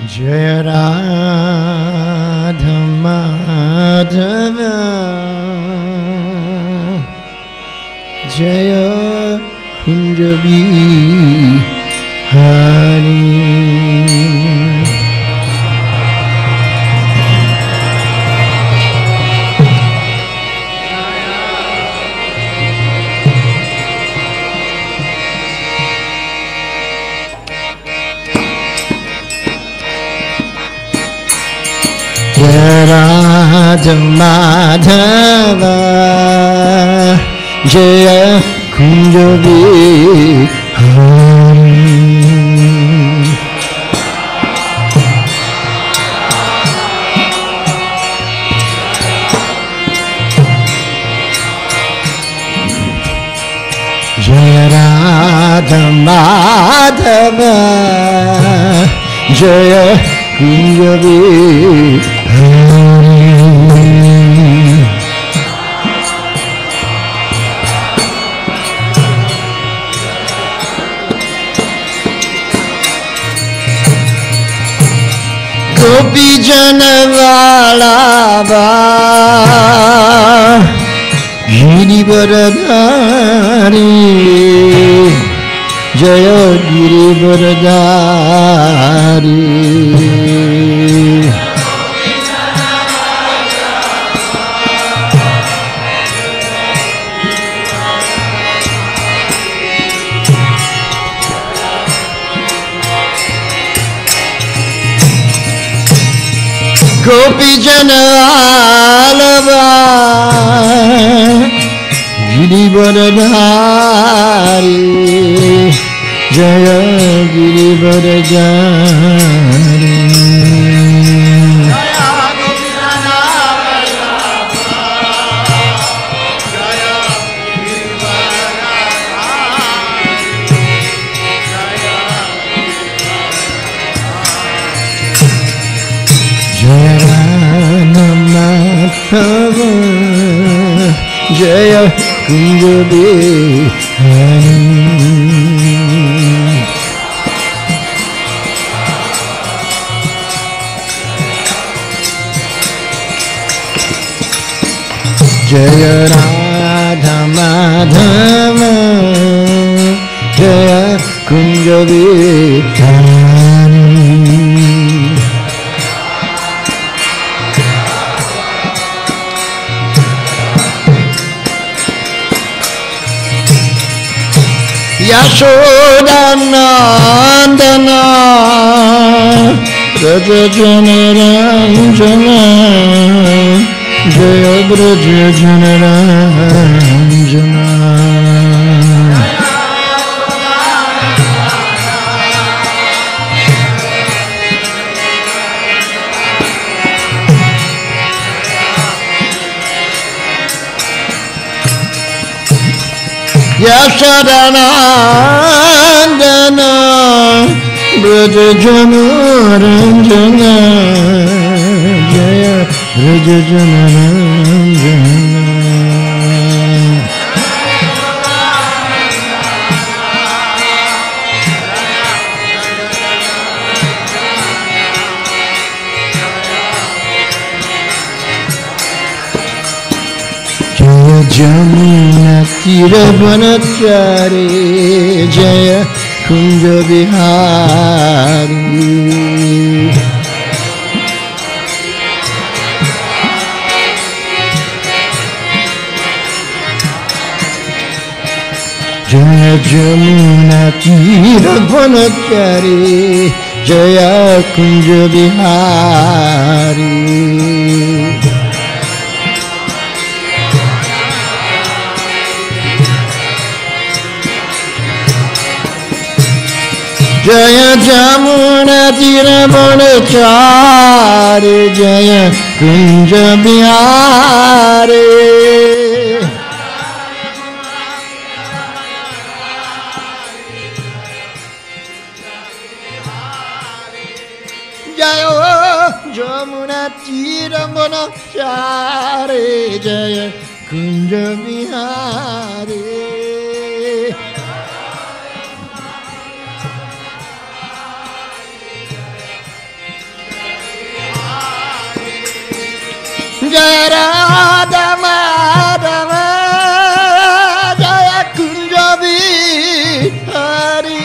जय राधा माधव जय कुंज बिहारी। जय राधा माधव जय कुंज बिहारी। जय राधा माधव जय कुंज बिहारी। गोपी जन वाला बा गिरिवरधारी जय गिरिवरधारी। गोपी जन आलवा गिरिवरधारी जय गिरिवरधारी। जय कुंज बिहारी। जय राधा माधव जय कुंज बिहारी। यशोदा नंदन ब्रज जन रंजन जय ब्रज जन रंजन। यशोदा नंदन ब्रज जन रंजन जय ब्रज जन रंजन। जमुना तीर वनचारी जय कुंज बिहारी। जय जमुना तीर वनचारी जय कुंज बिहारी। जय जमुना तीर वनचारी जय कुंज बिहारी। जय जमुना तीर वनचारी जय Kunj Bihari. Jaya Radha Madhava Jaya Kunja Bihari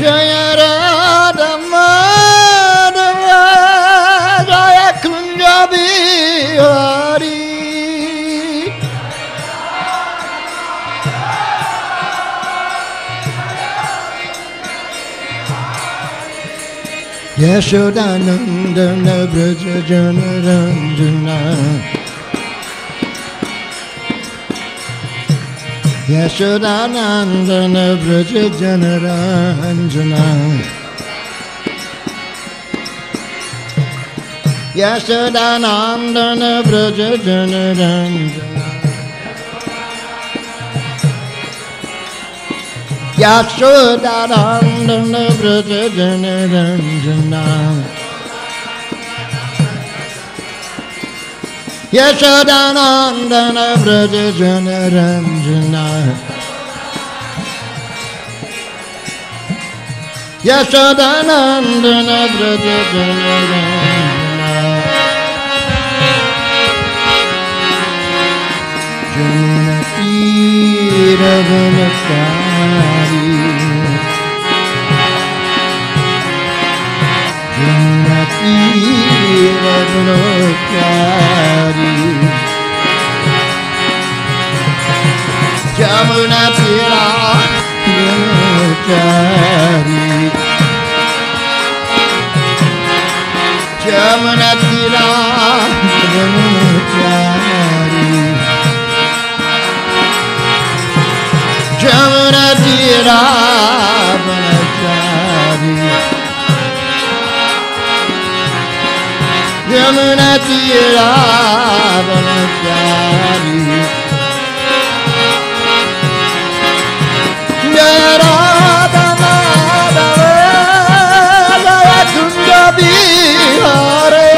Jaya Radha Madhava Jaya Kunja Bihari Yashodanandana Braja Janaranjana Yashodanandana Braja Janaranjana Yashodanandana Braja Janaranjana Yashodanandana Braja Janaranjana Yashodanandana Braja Janaranjana Yashodanandana Braja Janaranjana Jamuna Tira Vanakari Jamuna Tira Vanakari Jamuna Tira Vanakari Jamuna Tira Vanakari Jamuna Tira Vanakari Jamuna Tira Vanakari Jaya Radha Madhava Jaya Kunja Bihari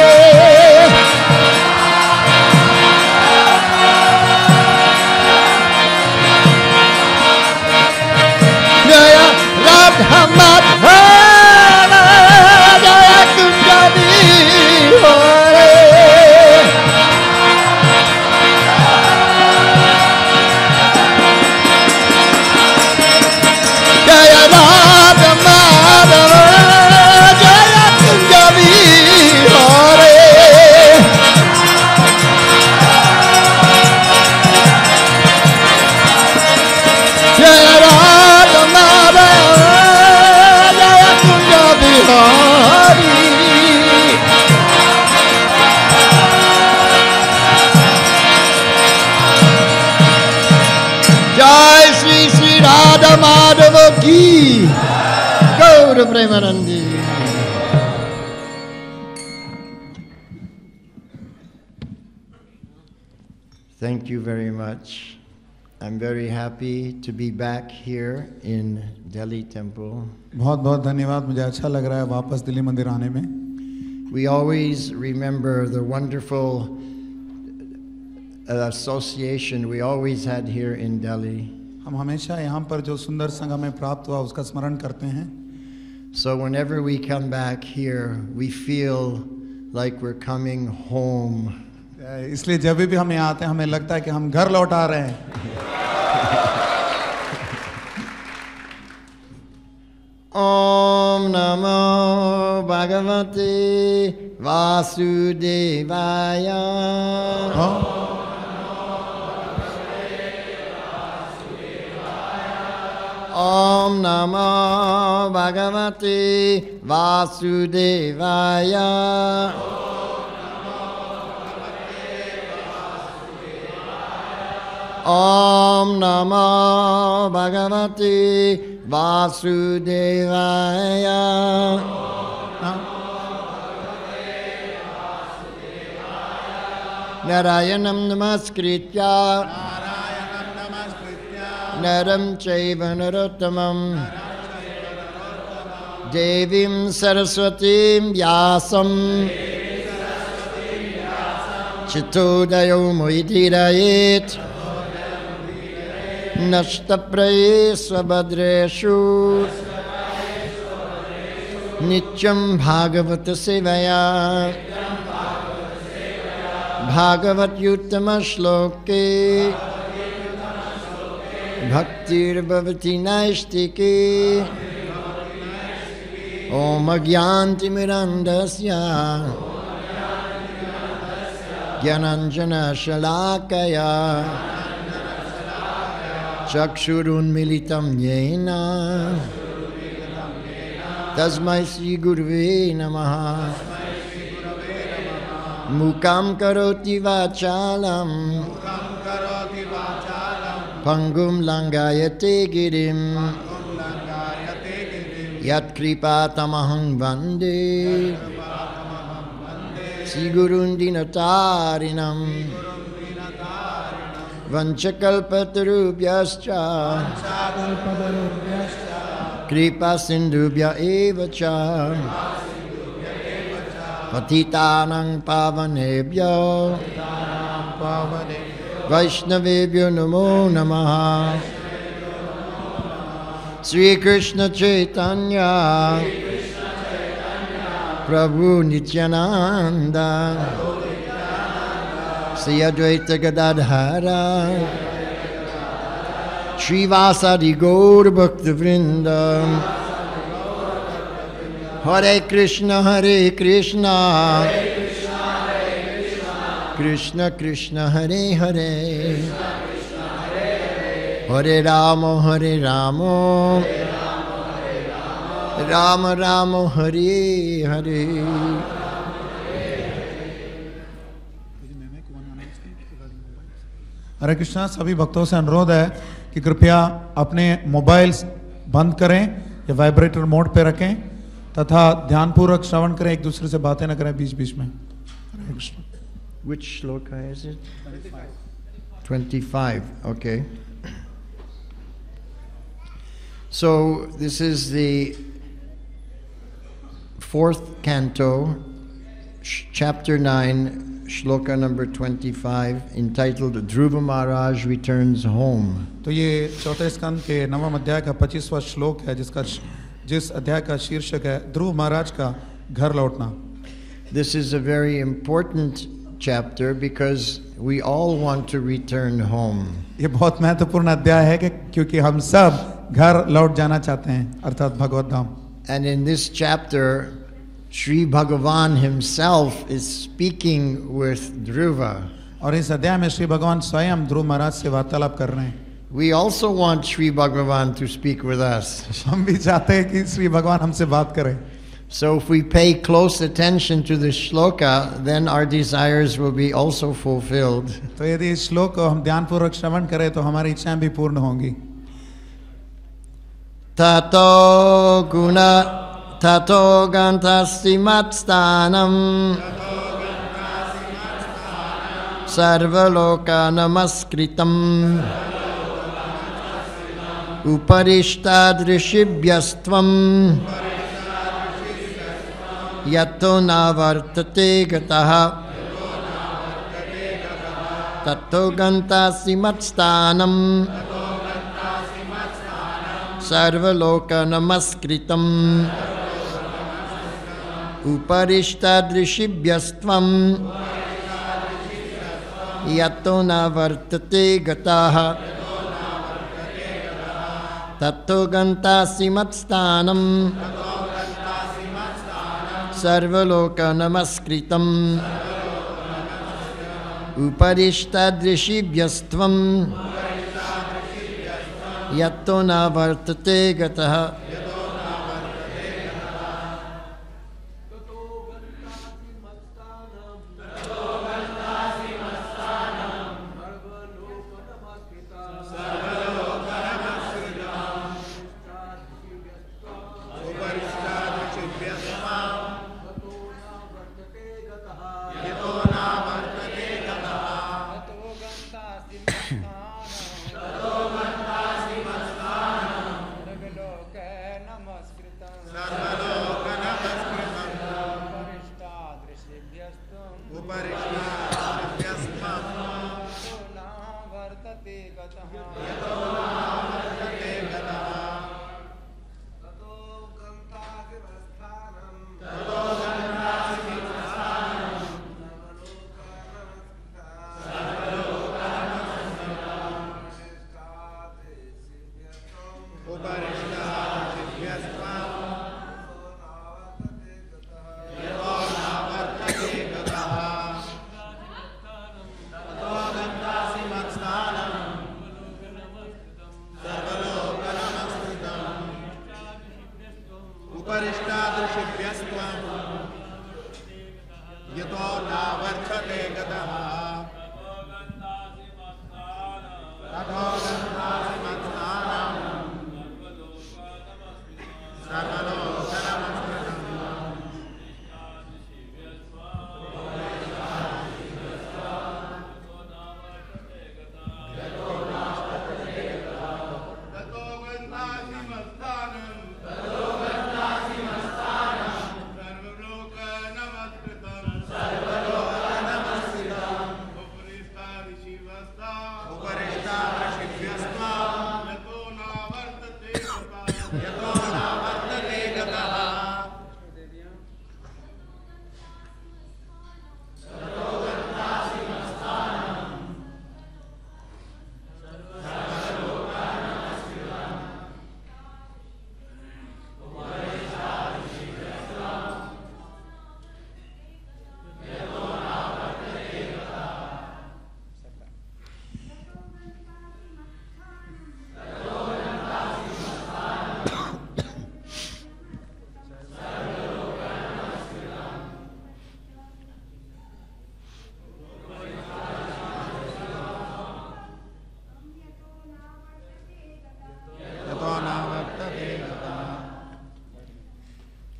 Jaya Radha Madhava Jaya Kunja Bihari Jaya Radha Madhava Jaya Kunja Bihari Jaya Radha Madhava Jaya Kunja Bihari Jai Sri Sri Radha Madhava Ki Gaura Premanandi Thank you very much. I'm very happy to be back here in Delhi Temple. बहुत बहुत धन्यवाद मुझे अच्छा लग रहा है वापस दिल्ली मंदिर आने में We always remember the wonderful association we always had here in Delhi. हम हमेशा यहाँ पर जो सुंदर संग हमें प्राप्त हुआ उसका स्मरण करते हैं So whenever we come back here, we feel like we're coming home. इसलिए जब भी हम यहाँ आते हैं हमें लगता है कि हम घर लौट आ रहे हैं Om Namo Bhagavate Vasudevaya. Om Namo Bhagavate Vasudevaya. Om Namo Bhagavate Vasudevaya. Narayanam Namaskritya Naram Chaiva Narottamam Devim Saraswatim Vyasam Chittodayo Mohitirayet नष्टप्रयेषु भद्रेषु नित्यं भागवत सेवया भागवत्युत्तमश्लोके भक्तिर्भवति नैष्टिके ॐ अज्ञानतिमिरान्धस्य ज्ञानाञ्जनशलाकया चक्षुरुन्मीलितं येन तस्मै श्रीगुरुवे नमः मूकं करोति वाचालं पङ्गुं लङ्घयते गिरिं यत्कृपातमहं वन्दे श्रीगुरुं दीनतारिणं वञ्चकल्पतरुभ्यश्च कृपासिन्धुभ्य एव च पतितानां पावनेभ्यो वैष्णवेभ्यो नमो नमः। श्रीकृष्ण चैतन्य प्रभु नित्यानंद श्री अद्वैत गदाधर श्रीवासादि गौर भक्तवृंद हरे कृष्ण कृष्ण कृष्ण हरे हरे हरे राम राम राम हरे हरे। हरे कृष्णा। सभी भक्तों से अनुरोध है कि कृपया अपने मोबाइल्स बंद करें या वाइब्रेटर मोड पे रखें तथा ध्यानपूर्वक श्रवण करें, एक दूसरे से बातें न करें बीच बीच में। हरे Krishna. Which shloka is it? 25. Okay. So this is the fourth canto, chapter 9, shloka number 25, entitled Dhruva Maharaj Returns Home. तो ये चौथे स्कंद के नवम अध्याय का 25वां श्लोक है जिस अध्याय का शीर्षक है ध्रुव महाराज का घर लौटना। This is a very important chapter because we all want to return home. ये बहुत महत्वपूर्ण अध्याय है कि क्योंकि हम सब घर लौट जाना चाहते हैं, अर्थात भगवत धाम। And in this chapter, Sri Bhagavan himself is speaking with Dhruva. और इस अध्याय में श्री भगवान स्वयं ध्रुव महाराज से वार्तालाप कर रहे हैं। We also want Sri Bhagavan to speak with us. हम भी चाहते हैं कि श्री भगवान हमसे बात करें। So if we pay close attention to the shloka, then our desires will be also fulfilled. तो यदि इस श्लोक को हम ध्यानपूर्वक श्रवण करें तो हमारी इच्छाएं भी पूर्ण होंगी। Tato gantasi matstanam sarvaloka namaskritam uparishta drishibhyastvam yato navartate gataha tato gantasi matstanam sarvaloka namaskritam uparishta-drishibhyastvam yato na vartate gataha tato gantasi matstanam sarvaloka namaskritam uparishta-drishibhyastvam yato na vartate gataha.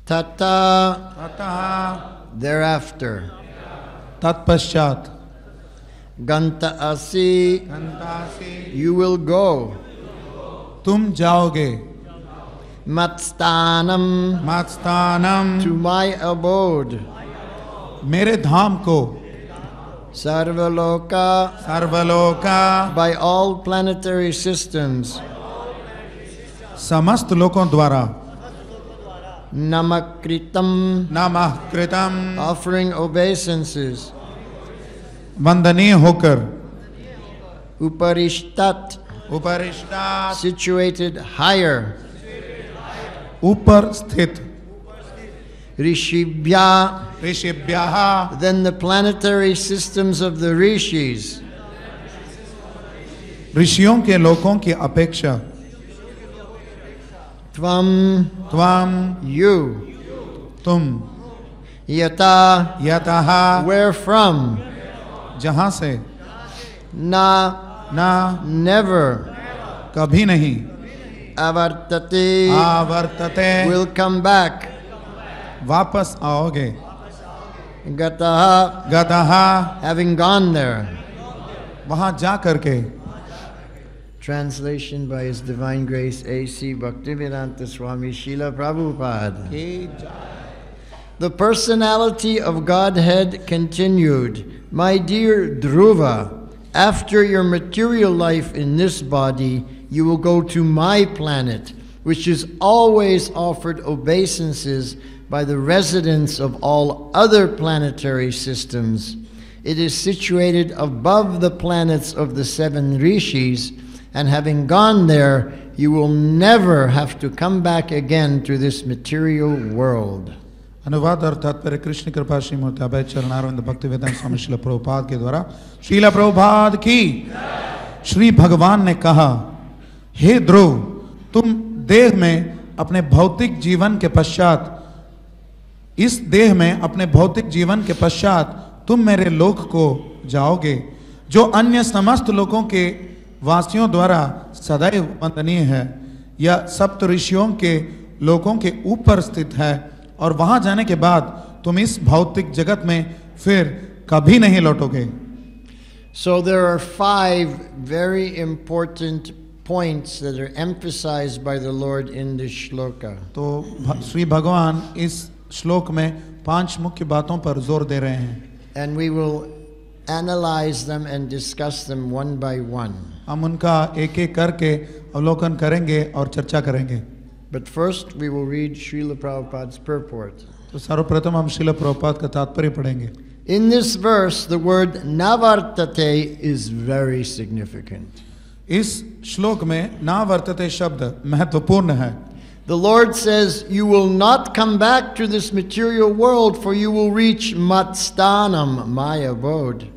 Tata, अतः thereafter. तत्पश्चात Ganta asi, गंतासि you will go. तुम जाओगे Matstanam, मत्स्थानम to my abode. मेरे धाम को Sarvaloka, सर्वलोका by all planetary systems. समस्त लोकों द्वारा Namakritam, नमः कृतम offering obeisances. वंदनीय होकर Uparishtat, उपरिष्टात् situated higher. ऊपर स्थित Rishibhya, ऋषिभ्यः then the planetary systems of the rishis. ऋषियों के लोकों की अपेक्षा Tvam, त्वम you. तुम Yata, यतः where from? जहाँ से Na, न never. कभी नहीं Avartate, आवर्तते will come back. वापस आओगे Gataha, गतः having gone there. वहाँ जा करके Translation by His Divine Grace A.C. Bhaktivedanta Swami Srila Prabhupada. The personality of Godhead continued. My dear Dhruva, after your material life in this body, you will go to my planet, which is always offered obeisances by the residents of all other planetary systems. It is situated above the planets of the 7 rishis, and having gone there, you will never have to come back again to this material world. अनुवाद और तात्पर्य कृष्ण कृपा श्रीमूर्ति अभय चरणारविंद भक्तिवेदांत स्वामी श्रील प्रभुपाद के द्वारा श्रील प्रभुपाद की श्री भगवान ने कहा, हे ध्रुव, तुम देह में अपने भौतिक जीवन के पश्चात इस देह में अपने भौतिक जीवन के पश्चात तुम मेरे लोक को जाओगे, जो अन्य समस्त लोकों के वासियों द्वारा सदैव वंदनीय है। यह सप्त ऋषियों के लोकों के ऊपर स्थित है और वहां जाने के बाद तुम इस भौतिक जगत में फिर कभी नहीं लौटोगे। So there are 5 very important points that are emphasized by the Lord in this shloka. तो श्री भगवान इस श्लोक में 5 मुख्य बातों पर जोर दे रहे हैं। And we will analyze them and discuss them one by one. हम उनका एक एक करके अवलोकन करेंगे और चर्चा करेंगे। But first we will read Srila Prabhupada's purport. तो सर्वप्रथम हम श्रील प्रभुपाद का तात्पर्य पढ़ेंगे। In this verse, the word navartate is very significant. इस श्लोक में ना वर्तते शब्द महत्वपूर्ण है। The Lord says, you will not come back to this material world, for you will reach matstanam, my abode.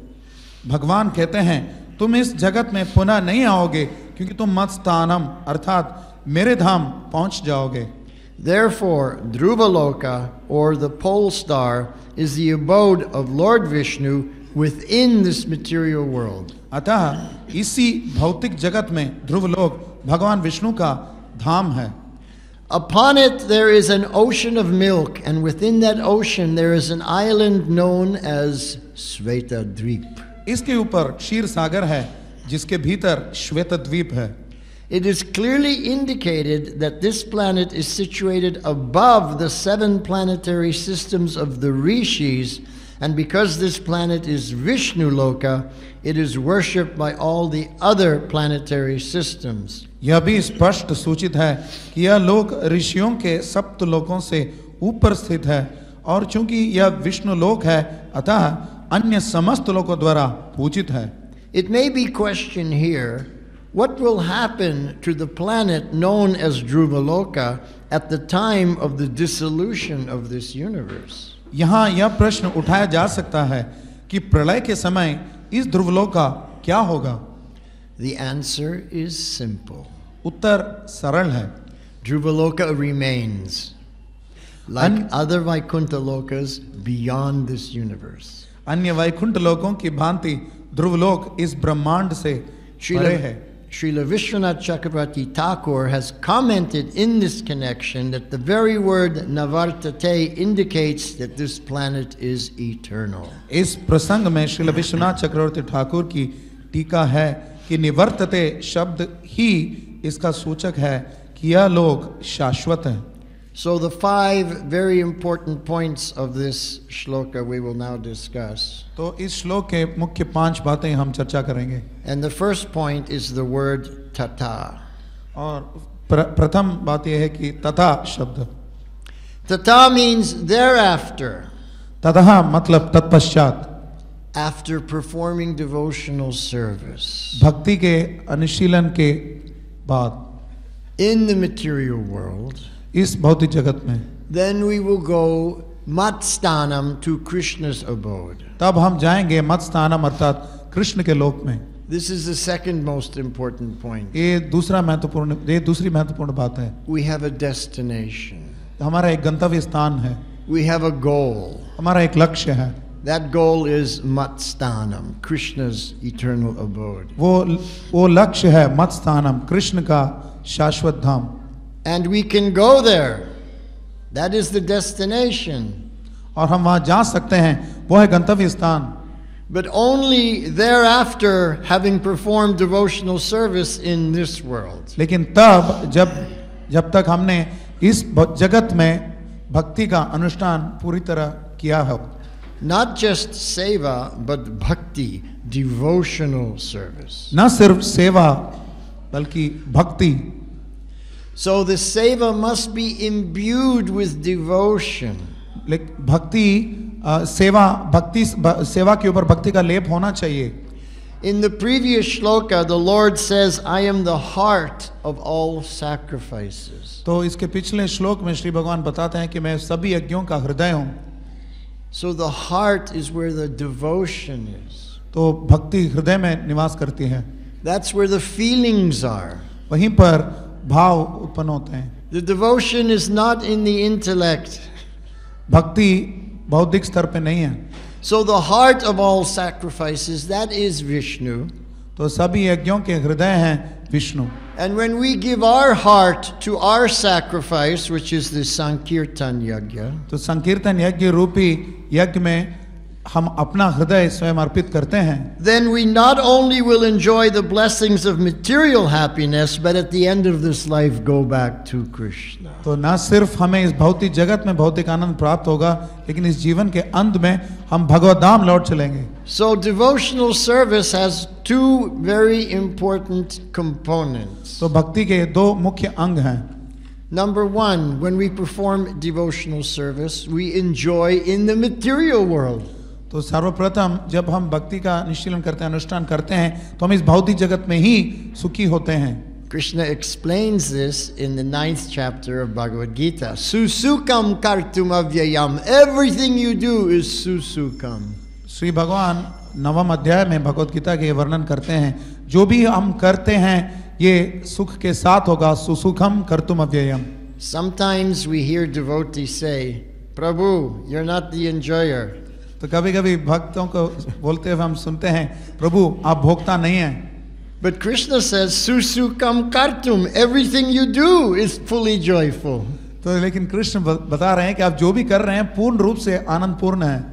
भगवान कहते हैं, तुम इस जगत में पुनः नहीं आओगे, क्योंकि तुम मत्स्थानम अर्थात मेरे धाम पहुंच जाओगे। Therefore, Dhruvaloka, or the pole star, is the abode of Lord Vishnu within this material world. अतः इसी भौतिक जगत में ध्रुवलोक भगवान विष्णु का धाम है। Upon it there is an ocean of milk, and within that ocean there is an island known as Svetadvip. इसके ऊपर क्षीर सागर है, जिसके भीतर श्वेत द्वीप है। It is clearly indicated that this planet is situated above the 7 planetary systems of the rishis, and because this planet is Vishnu Loka, it is worshipped by all the other planetary systems. यह भी स्पष्ट सूचित है कि यह लोक ऋषियों के सप्त लोकों से ऊपर स्थित है, और चूंकि यह विष्णु लोक है, अतः अन्य समस्त लोकों द्वारा पूजित है। It may be questioned here, what will happen to the planet known as Dhruvaloka at the time of the dissolution of this universe? यहाँ यह प्रश्न उठाया जा सकता है कि प्रलय के समय इस ध्रुवलोक का क्या होगा? The answer is simple. उत्तर सरल है। Dhruvaloka remains like other Vaikuntha lokas beyond this universe. अन्य वैकुंठ लोकों की भांति ध्रुवलोक इस ब्रह्मांड से परे है। Srila Vishwanath Chakravarti Thakur has commented in this connection that the very word Navartate indicates that this planet is eternal. इस प्रसंग में श्रील विश्वनाथ चक्रवर्ती ठाकुर की टीका है कि निवर्तते शब्द ही इसका सूचक है कि यह लोग शाश्वत हैं. So the 5 very important points of this shloka we will now discuss. तो इस श्लोक के मुख्य 5 बातें हम चर्चा करेंगे. And the first point is the word tata. और प्रथम बात यह है कि तथा शब्द. Tata means thereafter. तथा मतलब तत्पश्चात. After performing devotional service. भक्ति के अनुशीलन के बाद. In the material world. इस भौतिक जगत में. Then we will go matstanam to Krishna's abode. तब हम जाएंगे मतस्थानम अर्थात कृष्ण के लोक में. This is the second most important point. ये दूसरी महत्वपूर्ण बात है. We have a destination. हमारा एक गंतव्य स्थान है. We have a goal. हमारा एक लक्ष्य है. That goal is matstanam, Krishna's eternal abode. वो लक्ष्य है मतस्थानम, कृष्ण का शाश्वत धाम. And we can go there. That is the destination. और हम वहां जा सकते हैं, वो है गंतव्य स्थान. But only thereafter, having performed devotional service in this world. लेकिन तब जब तक हमने इस जगत में भक्ति का अनुष्ठान पूरी तरह किया है. Not just seva, but bhakti, devotional service. न सिर्फ सेवा बल्कि भक्ति. So the seva must be imbued with devotion. लेकिन सेवा के ऊपर भक्ति का लेप होना चाहिए. In the previous shloka, the Lord says, I am the heart of all sacrifices. तो इसके पिछले श्लोक में श्री भगवान बताते हैं कि मैं सभी यज्ञों का हृदय हूं. So the heart is where the devotion is. तो भक्ति हृदय में निवास करती है. That's where the feelings are. वहीं पर भाव उत्पन्न होते हैं. The devotion is not in the intellect. भक्ति बौद्धिक स्तर पे नहीं है. So the heart of all sacrifices, that is Vishnu. तो सभी यज्ञों के हृदय हैं Vishnu. And when we give our heart to our sacrifice, which is the Sankirtan Yajna, तो संकीर्तन यज्ञ रूपी यज्ञ में हम अपना हृदय स्वयं अर्पित करते हैं. then we not only will enjoy the blessings of material happiness, but at the end of this life go back to Krishna. तो न सिर्फ हमें इस भौतिक जगत में भौतिक आनंद प्राप्त होगा, लेकिन इस जीवन के अंत में हम भगवत धाम लौट चलेंगे. So devotional service has 2 very important components. तो भक्ति के 2 मुख्य अंग हैं. Number 1, when we perform devotional service, we enjoy in the material world. तो सर्वप्रथम जब हम भक्ति का निशीलन करते हैं, अनुष्ठान करते हैं, तो हम इस भौतिक जगत में ही सुखी होते हैं. Krishna explains this in the 9th chapter of Bhagavad Gita. Susukam kartum avyayam. Everything you do is susukam. Shri भगवान 9वें अध्याय में भगवद गीता के वर्णन करते हैं, जो भी हम करते हैं ये सुख के साथ होगा. सुसुखम कर्तुम अव्ययम. Sometimes we hear devotees say, Prabhu, you're not the enjoyer. तो कभी कभी भक्तों को बोलते हुए हम सुनते हैं, प्रभु आप भोक्ता नहीं हैं. But Krishna says, Susukam kartum. Everything you do is fully joyful. तो लेकिन कृष्ण बता रहे हैं कि आप जो भी कर रहे हैं पूर्ण रूप से आनंद पूर्ण है.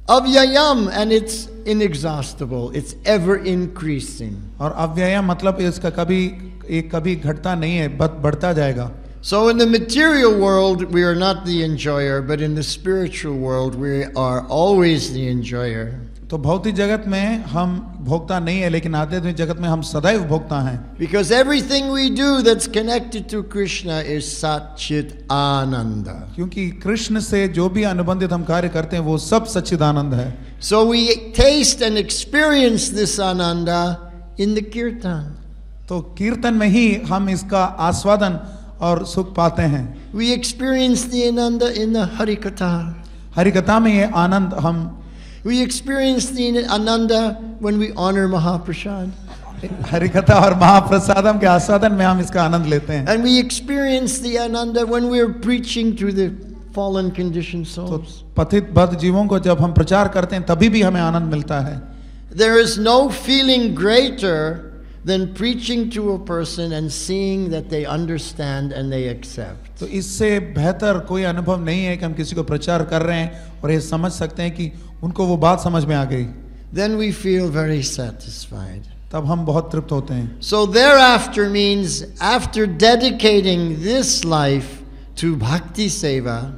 Avyayam, and it's inexhaustible. It's ever increasing. और अव्यय मतलब इसका कभी घटता नहीं है, बढ़ता जाएगा. So in the material world, we are not the enjoyer, but in the spiritual world, we are always the enjoyer. तो भौतिक जगत में हम भोक्ता नहीं है, लेकिन आध्यात्मिक जगत में हम सदैव भोक्ता हैं. Because everything we do that's connected to Krishna is Satchit Ananda. क्योंकि कृष्ण से जो भी अनुबंधित हम कार्य करते हैं वो सब सच्चिदानंद है. So we taste and experience this Ananda in the Kirtan. तो कीर्तन में ही हम इसका आस्वादन और सुख पाते हैं. We experience the Ananda in the Harikatha. हरिकथा में ये आनंद हम We experience the Ananda when we honor Mahaprasad. हरिकथा और महाप्रसादम के आस्वादन में हम इसका आनंद लेते हैं. And we experience the Ananda when we are preaching to the fallen conditioned तो souls. पतित बद्ध जीवों को जब हम प्रचार करते हैं तभी भी हमें आनंद मिलता है. There is no feeling greater than preaching to a person and seeing that they understand and they accept. तो इससे बेहतर कोई अनुभव नहीं है कि हम किसी को प्रचार कर रहे हैं और ये समझ सकते हैं कि उनको वो बात समझ में आ गई. Then we feel very satisfied. तब हम बहुत तृप्त होते हैं. So thereafter means after dedicating this life to bhakti seva,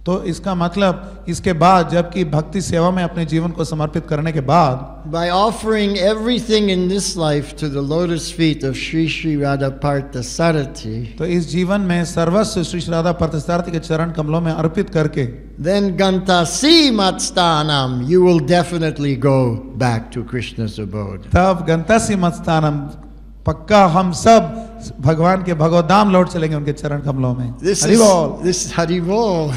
तो इसका मतलब इसके बाद जबकि भक्ति सेवा में अपने जीवन को समर्पित करने के बाद, by offering everything in this life to the lotus feet of Sri Sri Radha Parthasarathi, तो इस जीवन में सर्वस्व श्री श्री राधा पार्थसारथी के चरण कमलों में अर्पित करके, then gantasi matstanam, you will definitely go back to Krishna's abode. तब गंतासी मत्स्थानम, पक्का हम सब भगवान के भगवद्धाम लौट चलेंगे उनके चरण कमलों में. Hari Bol.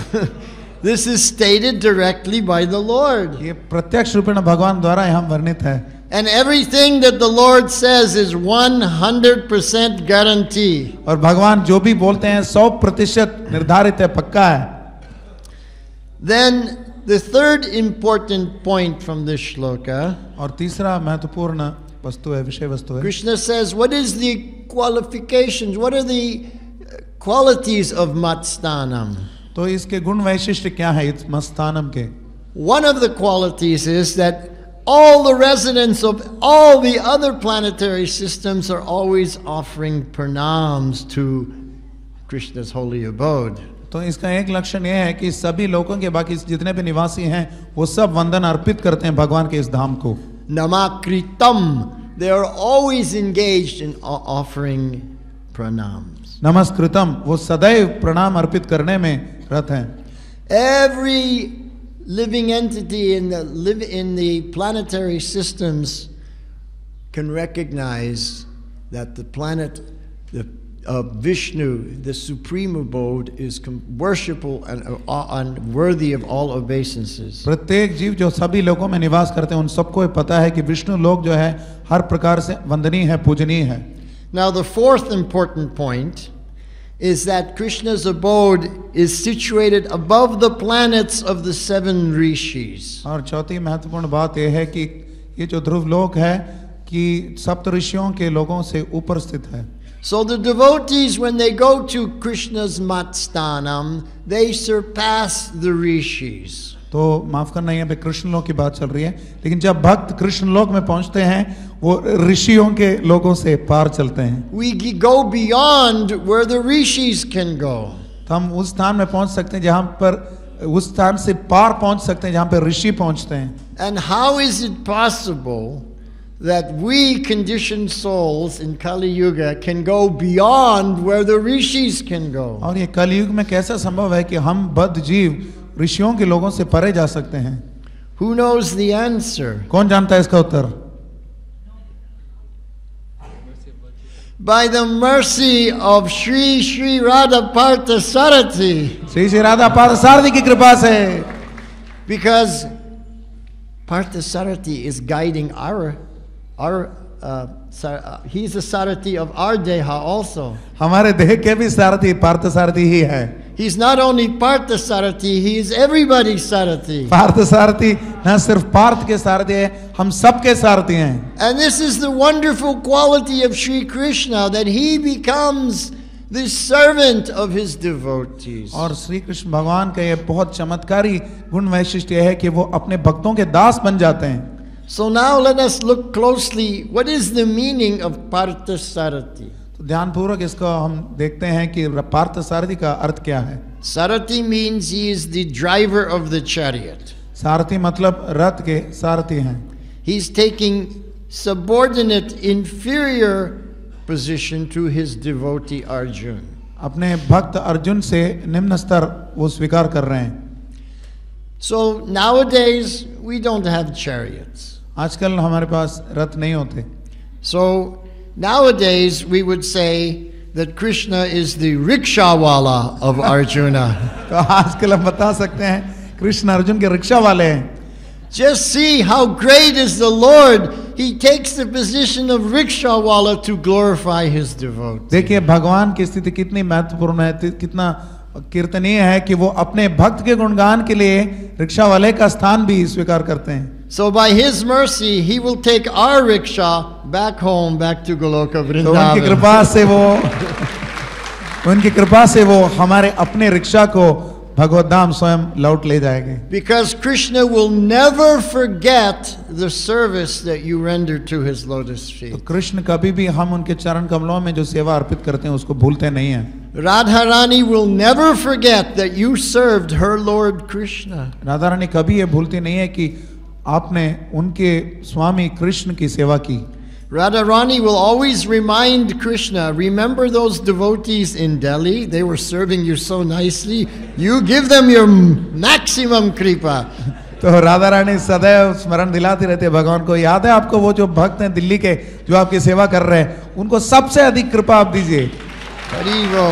This is stated directly by the Lord. ये प्रत्यक्ष रूपेण भगवान द्वारा यहाँ वर्णित है. And everything that the Lord says is 100% guarantee. और भगवान जो भी बोलते हैं 100% निर्धारित है, पक्का है. Then the third important point from this shloka, और तीसरा महत्वपूर्ण वस्तु है, विषय वस्तु है. Krishna says, what is the qualifications? What are the qualities of matstanam? तो इसके गुण वैशिष्ट्य क्या है इस मत्स्थानम के? One of the qualities is that all the residents of all the other planetary systems are always offering pranams to Krishna's holy abode. तो इसका एक लक्षण यह है कि सभी लोगों के बाकी जितने भी निवासी हैं वो सब वंदन अर्पित करते हैं भगवान के इस धाम को. Namakritam, they are always engaged in offering pranams. नमस्कृतम, वो सदैव प्रणाम अर्पित करने में रत हैं. Every living entity in the planetary systems can recognize that the planet of Vishnu, the supreme abode, is worshipful and worthy of all obeisances. प्रत्येक जीव जो सभी लोगों में निवास करते हैं उन सबको पता है कि विष्णु लोक जो है हर प्रकार से वंदनीय है, पूजनीय है. Now the fourth important point is that Krishna's abode is situated above the planets of the 7 rishis. और चौथी महत्वपूर्ण बात यह है कि ये जो ध्रुव लोक है कि सप्त ऋषियों के लोगों से ऊपर स्थित है. So the devotees, when they go to Krishna's matstanam, they surpass the rishis. तो माफ करना, यहाँ पे कृष्ण लोक की बात चल रही है, लेकिन जब भक्त कृष्ण लोक में पहुंचते हैं वो ऋषियों के लोगों से पार चलते हैं. We go beyond where the rishis can go. तो हम उस स्थान में पहुंच सकते हैं जहां पर उस स्थान से पार पहुंच सकते हैं जहां पर ऋषि पहुंचते हैं. And how is it possible that we conditioned souls in Kali Yuga can go beyond where the rishis can go? और ये कलयुग में कैसा संभव है कि हम बद्ध जीव ऋषियों के लोगों से परे जा सकते हैं? Who knows the answer? कौन जानता है इसका उत्तर? By the mercy of Sri Sri Radha Parthasarathi. Shri Shri Radha Parthasarathi की कृपा से. Because Parthasarathi is guiding he's the Sarathi of our Deha also. हमारे देह के भी सारथी पार्थसारथी ही है. He's not only Parthasarathi, he is everybody's Sarathi. Parthasarathi न सिर्फ पार्थ के सारथी है, हम सबके सारथी हैं. And this is the wonderful quality of Sri Krishna, that he becomes the servant of his devotees. और श्री कृष्ण भगवान का ये बहुत चमत्कारी गुण वैशिष्ट्य है कि वो अपने भक्तों के दास बन जाते हैं. So now let us look closely. What is the meaning of Parthasarathi? तो ध्यानपूर्वक इसको हम देखते हैं कि पार्थसारथी का अर्थ क्या है. Sarathi means he is the driver of the chariot. सारथी मतलब रथ के सारथी हैं. He's taking subordinate, inferior position to his devotee Arjun. अपने भक्त अर्जुन से निम्न स्तर वो स्वीकार कर रहे हैं. So nowadays we don't have chariots. आजकल हमारे पास रथ नहीं होते. So nowadays we would say that Krishna is the rickshawala of Arjuna. तो आजकल हम बता सकते हैं कृष्ण अर्जुन के रिक्शा वाले हैं. Just see how great is the Lord. He takes the position of rickshawala to glorify his devotee. देखिए भगवान की स्थिति कितनी महत्वपूर्ण है, कितना कीर्तनीय है कि वो अपने भक्त के गुणगान के लिए रिक्शा वाले का स्थान भी स्वीकार करते हैं. So by His mercy, He will take our rickshaw back home, back to Goloka तो Vrindavan. उनकी कृपा से वो हमारे अपने रिक्शा को भगवत धाम स्वयं लौट ले जाएंगे. Because Krishna will never forget the service that you render to His lotus तो feet. कृष्ण कभी भी हम उनके चरण कमलों में जो सेवा अर्पित करते हैं उसको भूलते नहीं हैं. Radharani will never forget that you served her Lord Krishna. Radha Rani कभी ये भूलती नहीं है कि आपने उनके स्वामी कृष्ण की सेवा की. Radharani will always remind Krishna, remember those devotees in Delhi? They were serving you so nicely. You give them your maximum kripa. तो राधा रानी सदैव स्मरण दिलाती रहती है भगवान को. याद है आपको वो जो भक्त हैं दिल्ली के जो आपकी सेवा कर रहे हैं उनको सबसे अधिक कृपा आप दीजिए. Haribo.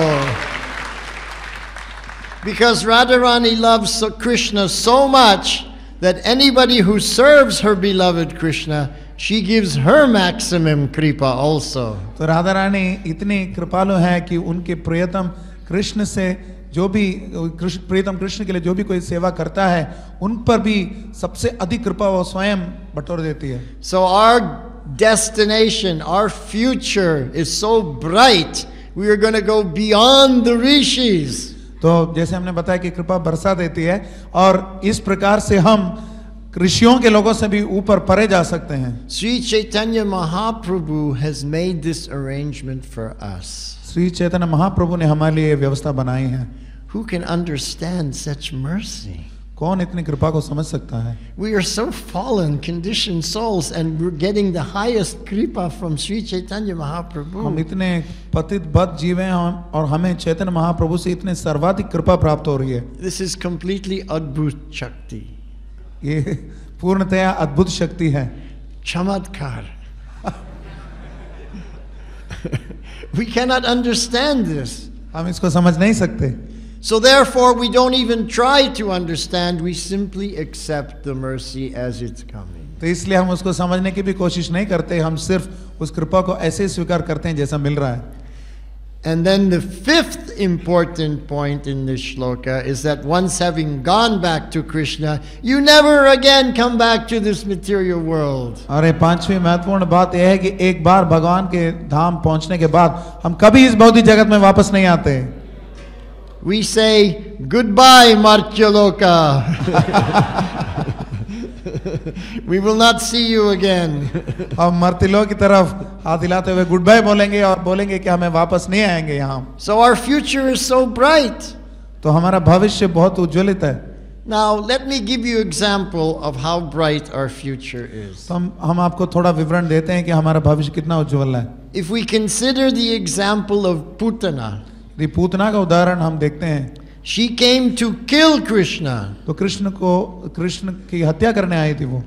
Because Radharani loves Krishna so much that anybody who serves her beloved Krishna, she gives her maximum kripa also. तो राधा रानी इतनी कृपालु है कि उनके प्रियतम कृष्ण से जो भी प्रियतम कृष्ण के लिए जो भी कोई सेवा करता है उन पर भी सबसे अधिक कृपा वो स्वयं बटोर देती है. So our destination, our future is so bright. We are going to go beyond the rishis. तो जैसे हमने बताया कि कृपा बरसा देती है और इस प्रकार से हम ऋषियों के लोगों से भी ऊपर परे जा सकते हैं. Sri Chaitanya Mahaprabhu has made this arrangement for us. Shri Chaitanya Mahaprabhu ने हमारे लिए व्यवस्था बनाई है. Who can understand such mercy? कौन इतनी कृपा को समझ सकता है? We are so fallen, conditioned souls, and we're getting the highest kripa from Sri Chaitanya हम Mahaprabhu. इतने पतित बद्ध जीव हैं और हमें चैतन्य महाप्रभु से इतने सर्वाधिक कृपा प्राप्त हो रही है. This is completely Adbhut Shakti. ये पूर्णतया अद्भुत शक्ति है. Chamatkar. We cannot understand this. हम इसको समझ नहीं सकते. So therefore, we don't even try to understand. We simply accept the mercy as it's coming. तो इसलिए हम उसको समझने की भी कोशिश नहीं करते. हम सिर्फ उस कृपा को ऐसे स्वीकार करते हैं जैसा मिल रहा है. And then the fifth important point in this shloka is that once having gone back to Krishna, you never again come back to this material world. और ये पांचवी महत्वपूर्ण बात यह है कि एक बार भगवान के धाम पहुंचने के बाद हम कभी इस भौतिक जगत में वापस नहीं आते. We say goodbye, Martyaloka. We will not see you again. हम मर्तिलों की तरफ हाथ हिलाते हुए गुड बाय बोलेंगे और बोलेंगे कि हमें वापस नहीं आएंगे यहाँ. So our future is so bright. तो हमारा भविष्य बहुत उज्ज्वलित है. Now let me give you example of how bright our future is. तो हम आपको थोड़ा विवरण देते हैं कि हमारा भविष्य कितना उज्ज्वल है. If we consider the example of Putana, Putana का उदाहरण हम देखते हैं. she came to kill Krishna. तो कृष्ण की हत्या करने आई थी वो.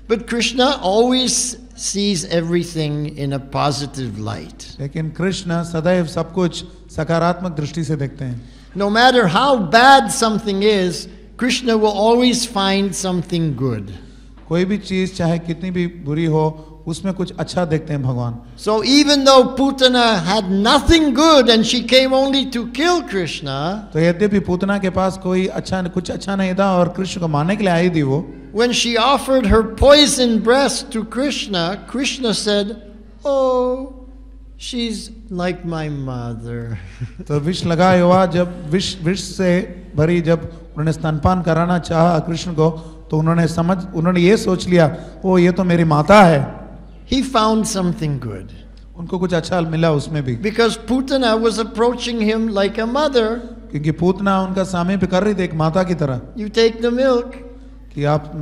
But Krishna always sees everything in a positive light. लेकिन कृष्ण सदैव सब कुछ सकारात्मक दृष्टि से देखते हैं. No matter how bad something is, Krishna will always find something good. कोई भी चीज चाहे कितनी भी बुरी हो उसमें कुछ अच्छा देखते हैं भगवान. So even though Putana had nothing good and she came only to kill Krishna, तो यद्यपि पूतना के पास कुछ अच्छा नहीं था और कृष्ण को मारने के लिए आई थी वो. when she offered her poisoned breast to Krishna, Krishna said, "Oh, she's like my mother." तो विष लगाए हुआ जब विष से भरी जब उन्होंने स्तनपान कराना चाहा कृष्ण को तो उन्होंने ये सोच लिया ओ ये तो मेरी माता है. He found something good. उनको कुछ अच्छा मिला उसमें भी. Because Putana was approaching him like a mother. क्योंकि पूतना उनका सामीप्य कर रही थी एक माता की तरह. You take the milk. कि आप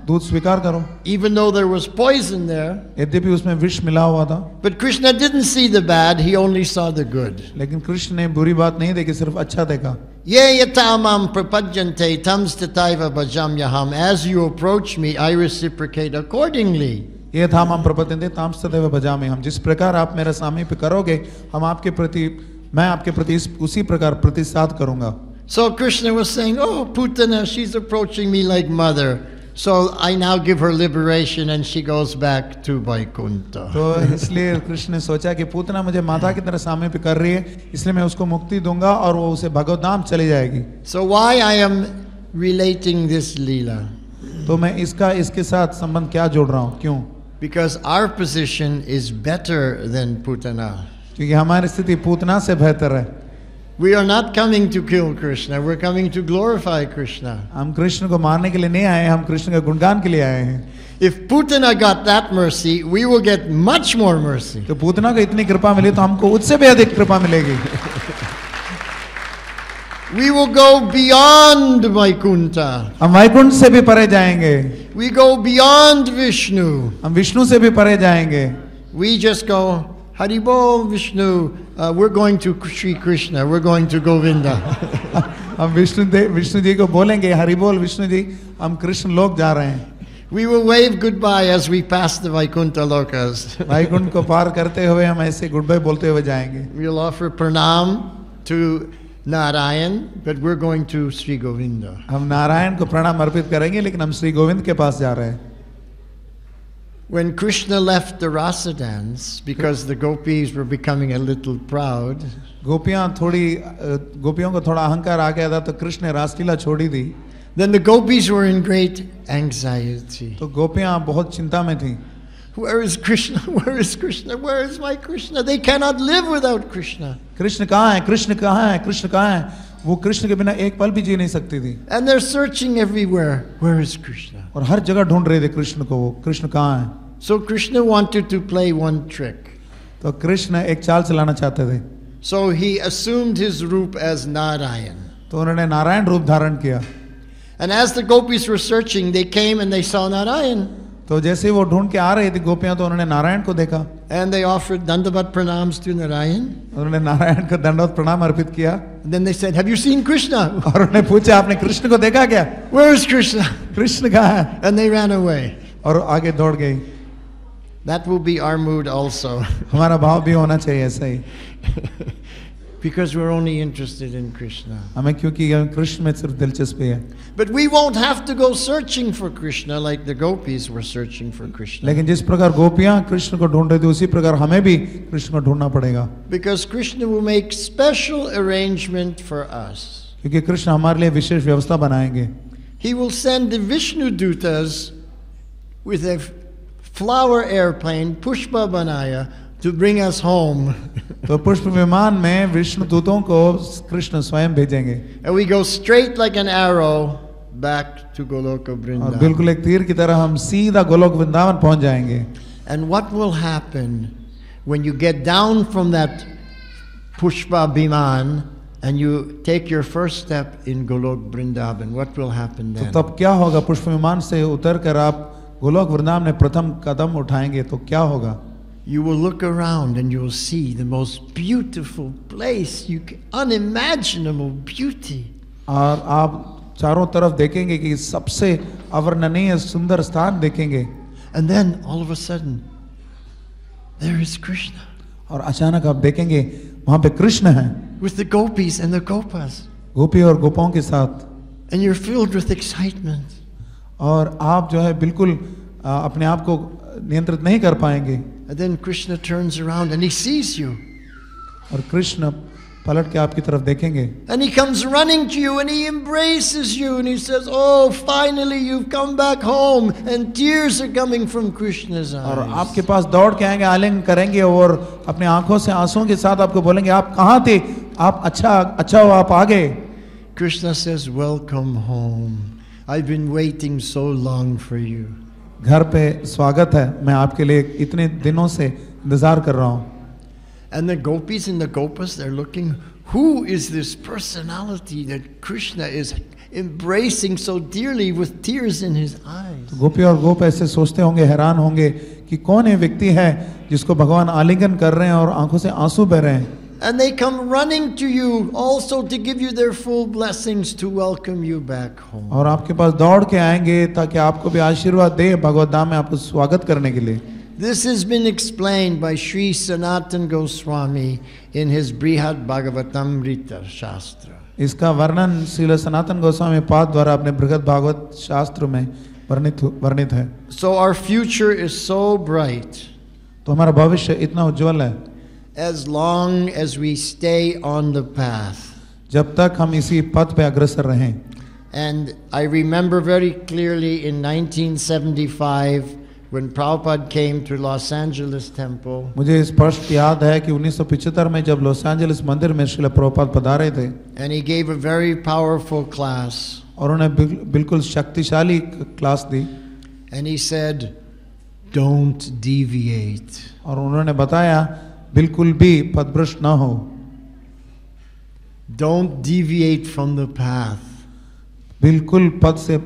दूध स्वीकार करो. Even though there was poison there. यद्यपि उसमें विष मिला हुआ था. But Krishna didn't see the bad, he only saw the good. लेकिन कृष्ण ने बुरी बात नहीं देखी सिर्फ अच्छा देखा. Ye yatamam prapajjante tams tataiva bhajamyaham. As you approach me, I reciprocate accordingly. ये था हम प्रपत्यन्ते ताम सदैव भजामि. हम जिस प्रकार आप मेरा सामीप्य करोगे मैं आपके प्रति उसी प्रकार प्रतिसाद करूंगा. So Krishna was saying, "Oh, Putana, she's approaching me like mother. So I now give her liberation and she goes back to Vaikuntha." तो इसलिए कृष्ण ने सोचा कि पूतना मुझे माता की तरह सामीप्य कर रही है इसलिए मैं उसको मुक्ति दूंगा और वो उसे भगवत धाम चली जाएगी. So why I am relating this Leela? तो तो मैं इसके साथ संबंध क्या जोड़ रहा हूँ, क्यों? Because our position is better than Putana. क्योंकि हमारी स्थिति पूतना से बेहतर है। We are not coming to kill Krishna, we're coming to glorify Krishna. हम कृष्ण को मारने के लिए नहीं आए, हम कृष्ण के गुणगान के लिए आए हैं। If Putana got that mercy, we will get much more mercy. तो पूतना को इतनी कृपा मिली तो हमको उससे भी अधिक कृपा मिलेगी। We will go beyond Vaikuntha. हम वैकुंठ से भी परे जाएंगे। We go beyond Vishnu. हम विष्णु से भी परे जाएंगे। We just go, Hari Bol Vishnu, we're going to Sri Krishna, we're going to Govinda. हम विष्णु जी को बोलेंगे, हरि बोल विष्णु जी, हम कृष्ण लोक जा रहे हैं। We will wave goodbye as we pass the Vaikuntha lokas. Vaikuntha को पार करते हुए हम ऐसे गुड बाय बोलते हुए जाएंगे। We'll offer pranam to Narayan, but we're going to Sri Govinda. हम नारायण को प्रणाम अर्पित करेंगे, लेकिन हम श्री गोविंद के पास जा रहे हैं। When Krishna left the rasa dance, because the gopis were becoming a little proud, गोपियों को थोड़ा अहंकार आ गया था, तो कृष्ण ने रासलीला छोड़ी थी। then the gopis were in great anxiety. तो गोपियां बहुत चिंता में थी। Where is Krishna? Where is Krishna? Where is my Krishna? They cannot live without Krishna. Krishna कहाँ है? कृष्ण कहाँ है? कृष्ण कहाँ है? वो कृष्ण के बिना एक पल भी जी नहीं सकती थी। And they're searching everywhere. Where is Krishna? और हर जगह ढूंढ रहे थे कृष्ण को, वो कृष्ण कहाँ है? So Krishna wanted to play one trick. तो कृष्ण एक चाल चलाना चाहते थे। So he assumed his roop as Narayan. तो उन्होंने नारायण रूप धारण किया। And as the gopis were searching, they came and they saw Narayan. तो जैसे वो ढूंढ के आ रही थी गोपियां, तो उन्होंने नारायण को देखा। And they offered dandavat pranams to Narayan. उन्होंने नारायण को दंडवत प्रणाम अर्पित किया। And then they said, "Have you seen Krishna?" और उन्होंने पूछा, आपने कृष्ण को देखा क्या? Where is Krishna? कृष्ण कहाँ है? And they ran away. और आगे दौड़ गई। That will be our mood also. हमारा भाव भी होना चाहिए ऐसा ही। Because we're only interested in Krishna. हमें क्योंकि कृष्ण में सिर्फ दिलचस्पी है। But we won't have to go searching for Krishna like the gopis were searching for Krishna. लेकिन जिस प्रकार गोपियां कृष्ण को ढूंढ रही थी, उसी प्रकार हमें भी कृष्ण को ढूंढना पड़ेगा। Because Krishna will make special arrangement for us. क्योंकि कृष्ण हमारे लिए विशेष व्यवस्था बनाएंगे। He will send the Vishnu Dutas with a flower airplane, Pushpa Banaya, to bring us home. तो पुष्प विमान में विष्णु दूतों को कृष्ण स्वयं भेजेंगे। And we go straight like an arrow back to Goloka और Vrindavan. बिल्कुल एक तीर की तरह हम सीधा गोलोक वृंदावन पहुंच जाएंगे। And what will happen when you get down from that Pushpa Biman and you take your first step in Golok Vrindavan? What will happen तो then? तब क्या होगा? पुष्प विमान से उतर कर आप गोलोक वृंदावन में प्रथम कदम उठाएंगे तो क्या होगा? You will look around and you will see the most beautiful place, unimaginable beauty. और आप चारों तरफ देखेंगे कि सबसे अवर्णनीय सुंदर स्थान देखेंगे। And then all of a sudden, there is Krishna. और अचानक आप देखेंगे वहां पे कृष्ण है, With the gopis and the gopas. गोपी और गोपाओं के साथ। And you're filled with excitement. और आप जो है बिल्कुल अपने आप को नियंत्रित नहीं कर पाएंगे। And then Krishna turns around and he sees you. और कृष्ण पलट के आपकी तरफ देखेंगे। And he comes running to you and he embraces you and he says, "Oh, finally you've come back home." And tears are coming from Krishna's eyes. और आपके पास दौड़ के आएंगे, आलिंगन करेंगे और अपने आंखों से आंसुओं के साथ आपको बोलेंगे, आप कहाँ थे? आप अच्छा हो, आप आ गए। Krishna says, "Welcome home. I've been waiting so long for you." घर पे स्वागत है, मैं आपके लिए इतने दिनों से इंतजार कर रहा हूँ। And the gopis and the gopas, they're looking, who is this personality that Krishna is embracing so dearly with tears in his eyes? गोपी और गोप ऐसे सोचते होंगे, हैरान होंगे कि कौन ये व्यक्ति है जिसको भगवान आलिंगन कर रहे हैं और आंखों से आंसू बह रहे हैं। And they come running to you also to give you their full blessings to welcome you back home. और आपके पास दौड़ के आएंगे ताकि आपको भी आशीर्वाद दे, भगवत धाम में आपको स्वागत करने के लिए। This has been explained by Sri Sanatana Goswami in his Brihad Bhagavatamrita Shastra. इसका वर्णन श्रील सनातन गोस्वामी पाद द्वारा अपने बृहद भागवत शास्त्र में वर्णित है। So our future is so bright. तो हमारा भविष्य इतना उज्जवल है as long as we stay on the path. जब तक हम इसी पथ पे अग्रसर रहें। And I remember very clearly in 1975 when Prabhupada came to Los Angeles Temple. मुझे स्पष्ट याद है कि 1975 में जब लॉस एंजलिस मंदिर में श्रील प्रभुपाद पधारे थे, And he gave a very powerful class. और उन्हें बिल्कुल शक्तिशाली class the, And he said, don't deviate. और उन्होंने बताया बिल्कुल भी पथभ्रष्ट ना हो, Don't deviate from the path. बिल्कुल पद से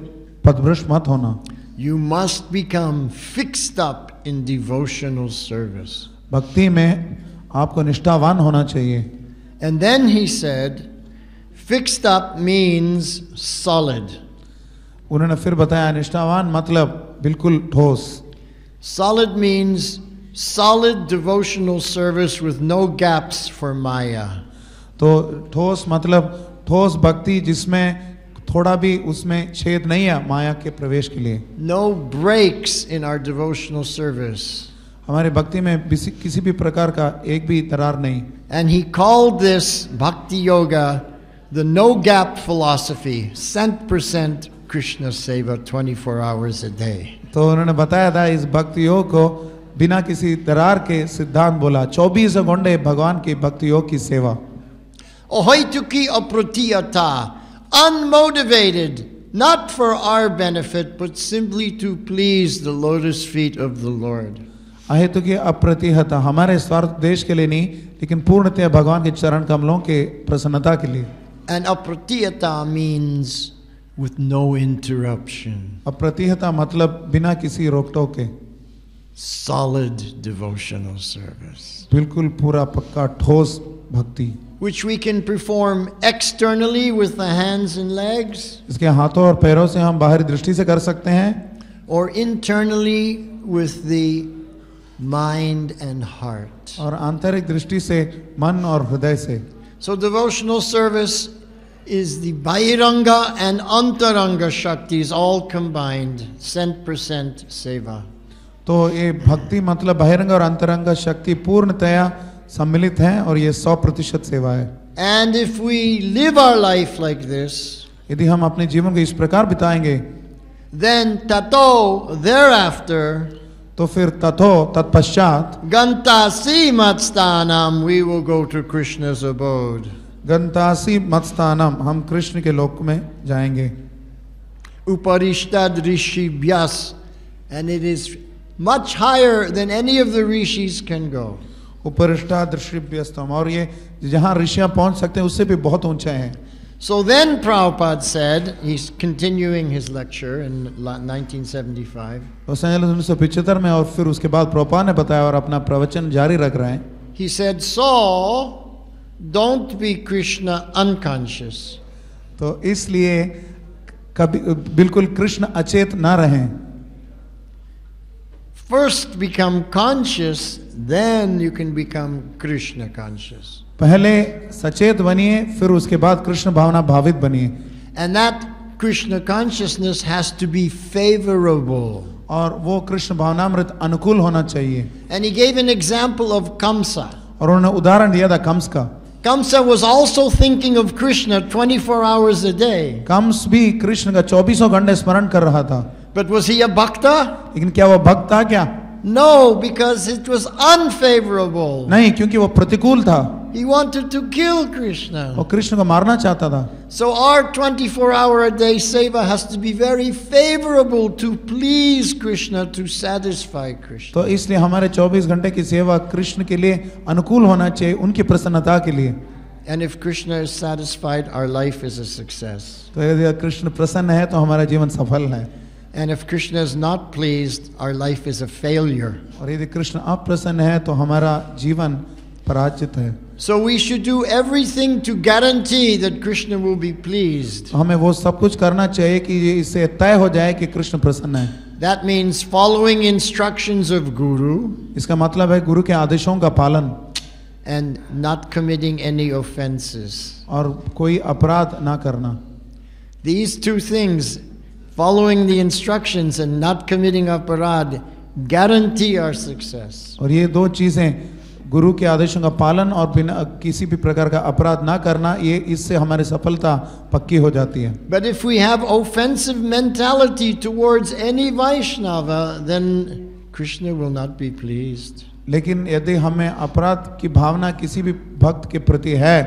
पथभ्रष्ट मत होना. You must become fixed up in devotional service. भक्ति में आपको निष्ठावान होना चाहिए. And then he said, fixed up means solid. उन्होंने फिर बताया निष्ठावान मतलब बिल्कुल ठोस. Solid means solid devotional service with no gaps for Maya. तो ठोस मतलब ठोस भक्ति जिसमें थोड़ा भी उसमें छेद नहीं है माया के प्रवेश के लिए. No breaks in our devotional service. हमारे भक्ति में किसी भी प्रकार का एक भी दरार नहीं. And he called this Bhakti Yoga the no gap philosophy, 100% Krishna Seva 24 hours a day. तो उन्होंने बताया था इस भक्ति योग को बिना किसी दरार के सिद्धांत बोला, 24 घंटे भगवान की भक्ति योग की सेवा. Ahoituki apratiyata, unmotivated, not for our benefit, but simply to please the lotus feet of the Lord. अहेतु की अप्रतिहता, हमारे स्वार्थ देश के लिए नहीं लेकिन पूर्णतः भगवान के चरण कमलों के प्रसन्नता के लिए. And apratiyata means with no interruption. अप्रतिहता मतलब बिना किसी रोक टोक के. Solid devotional service. बिल्कुल पूरा पक्का ठोस भक्ति. Which we can perform externally with the hands and legs. इसके हाथों और पैरों से हम बाहरी दृष्टि से कर सकते हैं. Or internally with the mind and heart. और आंतरिक दृष्टि से मन और हृदय से. So devotional service is the Bahiranga and Antaranga Shaktis all combined, 100% seva. तो ये भक्ति मतलब बहिरंग और अंतरंग शक्ति पूर्णतया सम्मिलित हैं और ये 100% सेवा है. And if we live our life like this, यदि हम अपने जीवन को इस प्रकार बिताएंगे, then tato thereafter तो फिर तथो तत्पश्चात Gantasi Matstanam, we will go to Krishna's abode. गंतासी मत्स्थानम, हम कृष्ण के लोक में जाएंगे. Uparishtad Rishi Vyas, and it is much higher than any of the rishis can go. उपरिष्टा दृष्टिभ्यस्तम, और ये जहाँ ऋषियाँ पहुँच सकते हैं उससे भी बहुत ऊंचे हैं. So then Prabhupada said, he's continuing his lecture in 1975. Los Angeles 1975 में, और फिर उसके बाद प्रभुपाद ने बताया और अपना प्रवचन जारी रख रहे हैं. He said, so don't be Krishna unconscious. तो इसलिए कभी बिल्कुल कृष्ण अचेत ना रहें. First become conscious, then you can become Krishna conscious. पहले सचेत बनिए, फिर उसके बाद कृष्ण भावना भावित बनिए. And that Krishna consciousness has to be favorable. और वो कृष्ण भावनामृत अनुकूल होना चाहिए. And he gave an example of Kamsa. और उन्होंने उदाहरण दिया था कंस का. Kamsa was also thinking of Krishna 24 hours a day. Kans भी कृष्ण का 24 घंटे स्मरण कर रहा था. But was he a bhakta? लेकिन क्या वो भक्त था क्या? No, because it was unfavorable. नहीं, क्योंकि वो प्रतिकूल था. He wanted to kill Krishna. वो कृष्ण को मारना चाहता था. So our 24-hour-a-day seva has to be very favorable to please Krishna, to satisfy Krishna. तो इसलिए हमारे 24 घंटे की सेवा कृष्ण के लिए अनुकूल होना चाहिए, उनकी प्रसन्नता के लिए. And if Krishna is satisfied, our life is a success. तो यदि कृष्ण प्रसन्न है तो हमारा जीवन सफल है. And if Krishna is not pleased, our life is a failure. और यदि कृष्ण अप्रसन्न है तो हमारा जीवन पराजित है. So we should do everything to guarantee that Krishna will be pleased. हमें वो सब कुछ करना चाहिए कि ये इससे तय हो जाए कि कृष्ण प्रसन्न है. That means following instructions of Guru इसका मतलब है गुरु के आदेशों का पालन and not committing any offenses. और कोई अपराध ना करना. These two things, following the instructions and not committing aparad, guarantee our success. और ये दो चीजें गुरु के आदेशों का पालन और बिना किसी भी प्रकार का अपराध ना करना, ये इससे हमारी सफलता पक्की हो जाती है। But if we have offensive mentality towards any Vaishnava, then Krishna will not be pleased. लेकिन यदि हमें अपराध की भावना किसी भी भक्त के प्रति है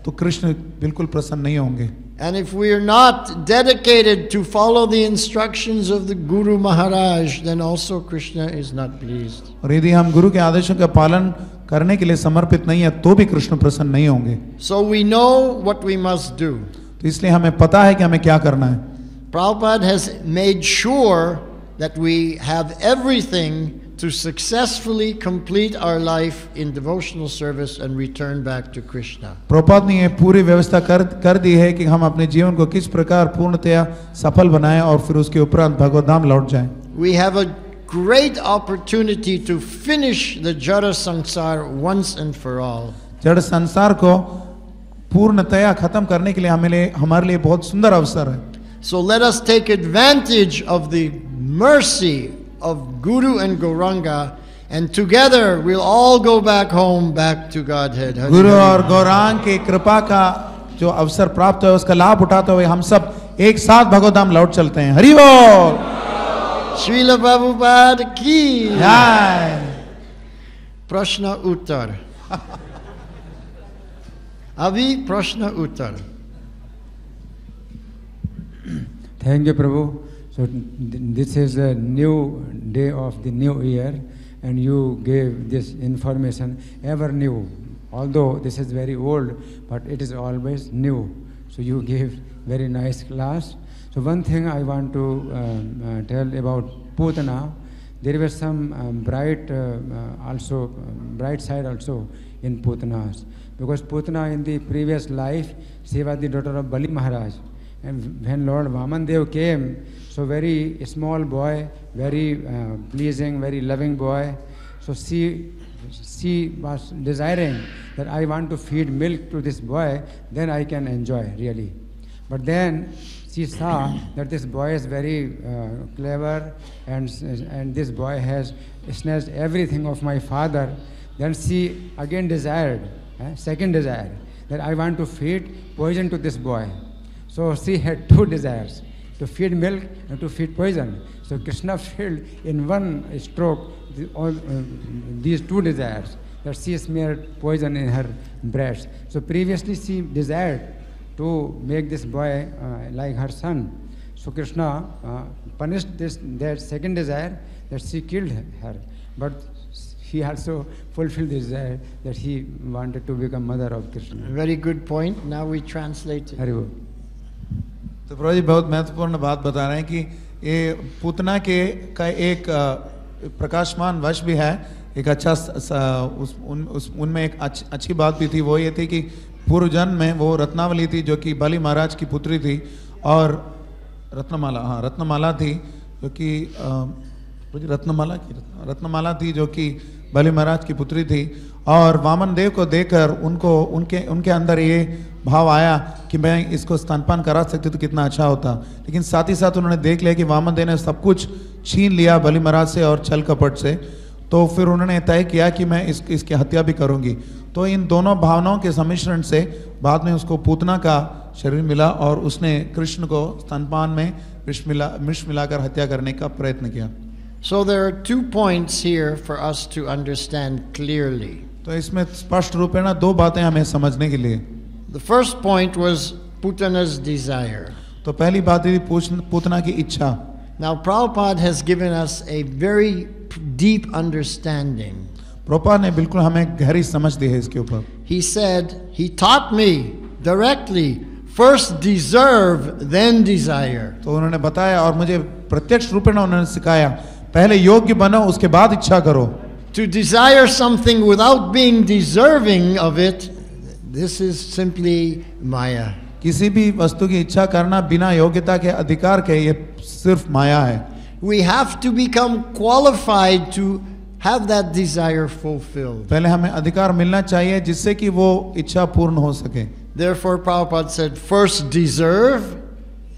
तो कृष्ण बिल्कुल प्रसन्न नहीं होंगे। And if we are not dedicated to follow the instructions of the Guru Maharaj, then also Krishna is not pleased. और यदि हम गुरु के आदेशों का पालन करने के लिए समर्पित नहीं है तो भी कृष्ण प्रसन्न नहीं होंगे। So we know what we must do. तो इसलिए हमें पता है कि हमें क्या करना है। Prabhupada has made sure that we have everything to successfully complete our life in devotional service and return back to Krishna. Prabhupada ने ये पूरी व्यवस्था कर दी है कि हम अपने जीवन को किस प्रकार पूर्णतया सफल बनाएं और फिर उसके उपरांत भगवत धाम लौट जाएं। We have a great opportunity to finish the Jara Sansar once and for all. जड़ संसार को पूर्णतया खत्म करने के लिए हमारे लिए बहुत सुंदर अवसर है। So let us take advantage of the mercy of Guru and Gauranga, and together we'll all go back home, back to Godhead. गुरु और गौरांग की कृपा का जो अवसर प्राप्त है उसका लाभ उठाते हुए हम सब एक साथ भगवत धाम लौट चलते हैं। हरि बोल। Srila Prabhupada ki जय। प्रश्न उत्तर। अभी प्रश्न उत्तर। Thank you, Prabhu. So this is a new day of the new year, and you gave this information ever new. Although this is very old, but it is always new. So you gave very nice class. So one thing I want to tell about Putana, there was some bright side also in Putanas, because Putana in the previous life, she was the daughter of Bali Maharaj. And when Lord Vamandev came, so very small boy, very pleasing, very loving boy. So she was desiring that I want to feed milk to this boy, then I can enjoy really. But then she saw that this boy is very clever, and this boy has snatched everything of my father. Then she again desired, second desire, that I want to feed poison to this boy. So she had two desires, to feed milk and to feed poison. So Krishna filled in one stroke these two desires, that she smeared poison in her breast. So previously she desired to make this boy like her son. So Krishna punished that second desire, that she killed her. But he also fulfilled the desire that he wanted to become mother of Krishna. Very good point. Now we translate it. Hari तो प्रभु जी बहुत महत्वपूर्ण बात बता रहे हैं कि ये पूतना के का एक प्रकाशमान वश भी है। एक अच्छा उनमें एक अच्छी बात भी थी, वो ये थी कि पूर्व जन्म में वो रत्नावली थी जो कि बलि महाराज की पुत्री थी, और रत्नमाला थी जो कि रत्नमाला थी जो कि बलि महाराज की पुत्री थी। और वामन देव को देखकर उनके अंदर ये भाव आया कि मैं इसको स्तनपान करा सकती तो कितना अच्छा होता। लेकिन साथ ही साथ उन्होंने देख लिया कि वामन देव ने सब कुछ छीन लिया बलि महाराज से और छल कपट से, तो फिर उन्होंने तय किया कि मैं इसकी हत्या भी करूंगी। तो इन दोनों भावनाओं के सम्मिश्रण से बाद में उसको पूतना का शरीर मिला और उसने कृष्ण को स्तनपान में विष मिलाकर हत्या करने का प्रयत्न किया। So there are 2 points here for us to understand clearly. तो इसमें स्पष्ट रूप में ना दो बातें हमें समझने के लिए। The first point was Putana's desire. तो पहली बात थी पूतना की इच्छा। Now Prabhupada has given us a very deep understanding. Prabhupada ने बिल्कुल हमें गहरी समझ दी है इसके ऊपर। He said, he taught me directly, first deserve, then desire. तो उन्होंने बताया और मुझे प्रत्यक्ष रूप में उन्होंने सिखाया, पहले योग्य बनो उसके बाद इच्छा करो। To desire something without being deserving of it, this is simply Maya. किसी भी वस्तु की इच्छा करना बिना योग्यता के अधिकार के, ये सिर्फ माया है। We have to become qualified to have that desire fulfilled. पहले हमें अधिकार मिलना चाहिए जिससे कि वो इच्छा पूर्ण हो सके। Therefore Prabhupada said, first deserve,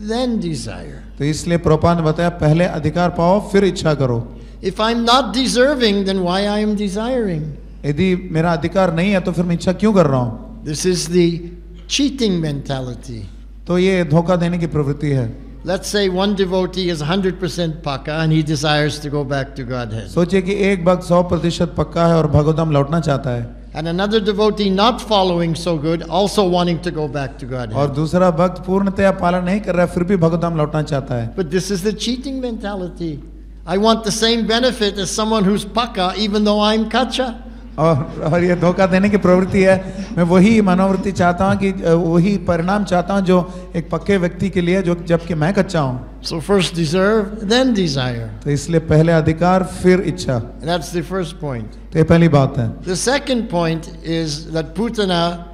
then desire. तो इसलिए प्रभुपाद ने बताया पहले अधिकार पाओ फिर इच्छा करो। If I'm not deserving, then why I am desiring? यदि मेरा अधिकार नहीं है तो फिर मैं इच्छा क्यों कर रहा हूँ? This is the cheating mentality. तो ये धोखा देने की प्रवृत्ति है। Let's say one devotee is 100% paka and he desires to go back to Godhead. सोचिए कि एक भक्त 100% पक्का है और भगवतधाम लौटना चाहता है, And another devotee not following so good, also wanting to go back to और Godhead. दूसरा भक्त पूर्णतया पालन नहीं कर रहा है फिर भी भगवतधाम लौटना चाहता है। But this is the cheating mentality. I want the same benefit as someone who's paka, even though I'm kacha. और ये धोखा देने की प्रवृत्ति है। मैं वही मनोवृत्ति चाहता हूँ कि वही परिणाम चाहता हूँ जो एक पक्के व्यक्ति के लिए, जो जबकि मैं कच्चा हूँ। So first deserve, then desire. तो इसलिए पहले अधिकार फिर इच्छा। And that's the first point. तो ये पहली बात है। The second point is that Putana,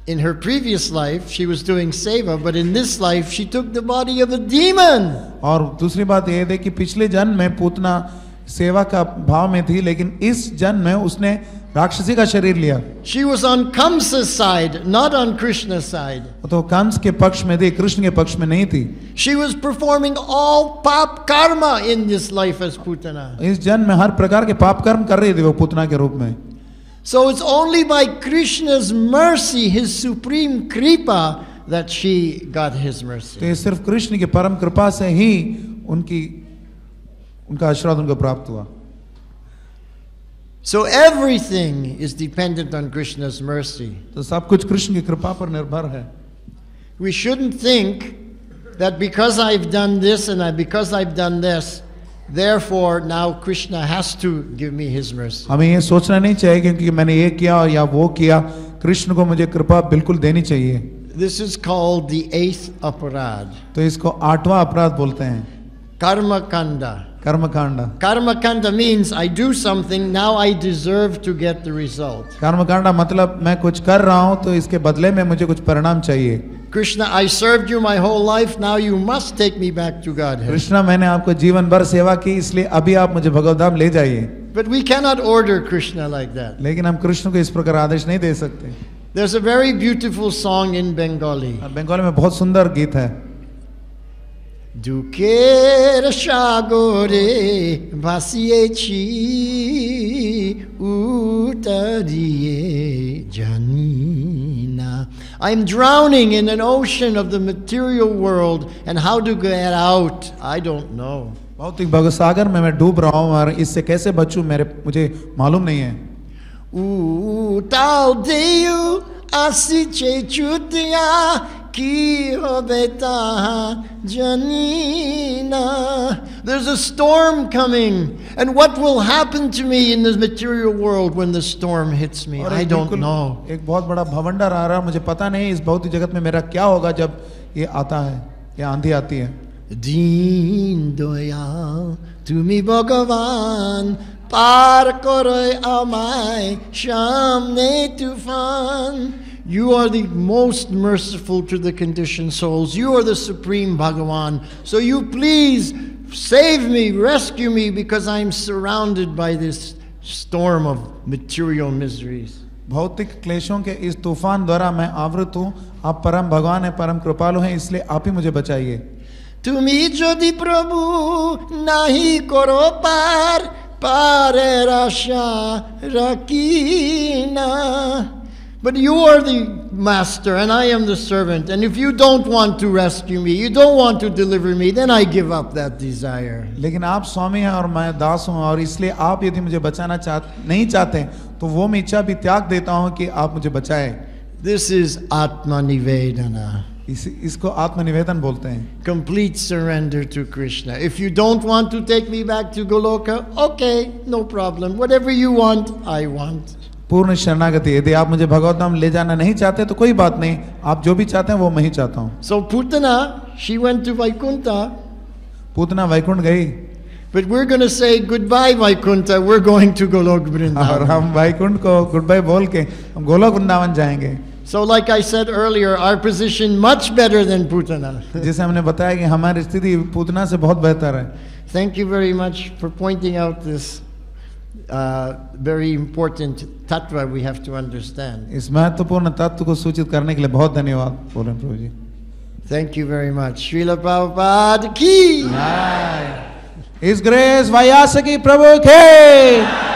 in her previous life, she was doing seva, but in this life, she took the body of a demon. और दूसरी बात ये है कि पिछले जन्म में पूतना सेवा का भाव में थी, लेकिन इस जन्म में उसने राक्षसी का शरीर लिया। She was on Kamsa's side, not on Krishna's side. तो कंस के पक्ष में थी, कृष्ण के पक्ष में नहीं थी। She was performing all pap karma in this life as Putana. इस जन्म में हर प्रकार के पाप कर्म कर रही थी वो पूतना के रूप में। So it's only by Krishna's mercy, his supreme kripa, that she got his तो mercy. ये सिर्फ कृष्ण की परम कृपा से ही उनका आशीर्वाद उनको प्राप्त हुआ। So everything is dependent on Krishna's mercy. तो सब कुछ कृष्ण की कृपा पर निर्भर है। We shouldn't think that because I've done this and because I've done this, therefore now Krishna has to give me his mercy. हमें ये सोचना नहीं चाहिए क्योंकि मैंने ये किया या वो किया, कृष्ण को मुझे कृपा बिल्कुल देनी चाहिए। This is called the 8th aparad. तो इसको 8वां अपराध बोलते हैं, Karma kanda. कर्मकांड। Karma kanda means I do something, now I deserve to get the result. कर्मकांड मतलब मैं कुछ कर रहा हूँ तो इसके बदले में मुझे कुछ परिणाम चाहिए। Krishna, I served you my whole life, now you must take me back to Godhead. Krishna मैंने आपको जीवन भर सेवा की, इसलिए अभी आप मुझे भगवतधाम ले जाइए। But we cannot order Krishna like that. लेकिन हम कृष्ण को इस प्रकार आदेश नहीं दे सकते। There's a very beautiful song in Bengali. Bengali में बहुत सुंदर गीत है। Duker shagore vasiechi utariye janina. I'm drowning in an ocean of the material world, and how to get out, I don't know. भौतिक भवसागर में मैं डूब रहा हूँ और इससे कैसे बचूं मुझे मालूम नहीं है। Utal deu asiche chutya ki hobeta janina. There's a storm coming, and what will happen to me in the material world when the storm hits me? I don't know. एक बहुत बड़ा भवंडर आ रहा है, मुझे पता नहीं इस भौतिक जगत में मेरा क्या होगा जब ये आता है, ये आंधी आती है। Deen doyal tumi Bhagavan par koroy amai shamne tufan. You are the most merciful to the conditioned souls. You are the supreme Bhagavan. So you please save me, rescue me, because I'm surrounded by this storm of material miseries. भौतिक क्लेशों के इस तूफान द्वारा मैं आवृत हूँ। आप परम भगवान हैं, परम कृपालु हैं, इसलिए आप ही मुझे बचाइए। तुमी जदि प्रभु नहीं करो पार पारे आशा रखीना. But you are the master and I am the servant, and if you don't want to rescue me, you don't want to deliver me, then I give up that desire. लेकिन आप स्वामी हैं और मैं दास हूँ, और इसलिए आप यदि मुझे बचाना नहीं चाहते तो वो मैं इच्छा भी त्याग देता हूँ कि आप मुझे बचाएं। This is Atma Nivedana. इसको आत्मनिवेदन बोलते हैं। Complete surrender to Krishna. If you don't want to take me back to Goloka, okay, no problem. Whatever you want, I want. पूर्ण शरणागति। यदि आप मुझे भगवतधाम ले जाना नहीं चाहते तो कोई बात नहीं, आप जो भी चाहते हैं वो मैं ही चाहता हूँ। So Putana, she went to Vaikunta. Putana Vaikuntha गई। But we're going to say goodbye Vaikunta. We're going to Golok और Vrindavan. हम वैकुंठ को गुड बाय बोल के हम गोलोक वृंदावन जाएंगे। So like I said earlier, our position much better than Putana. जैसे हमने बताया कि हमारी स्थिति पूतना से बहुत बेहतर है। Thank you very much for pointing out this very important tattva we have to understand. इस महत्वपूर्ण तत्व को सूचित करने के लिए बहुत धन्यवाद बोले प्रभु जी। Thank you very much. Srila Prabhupada ki. His Grace Vyasa ki Prabhu ke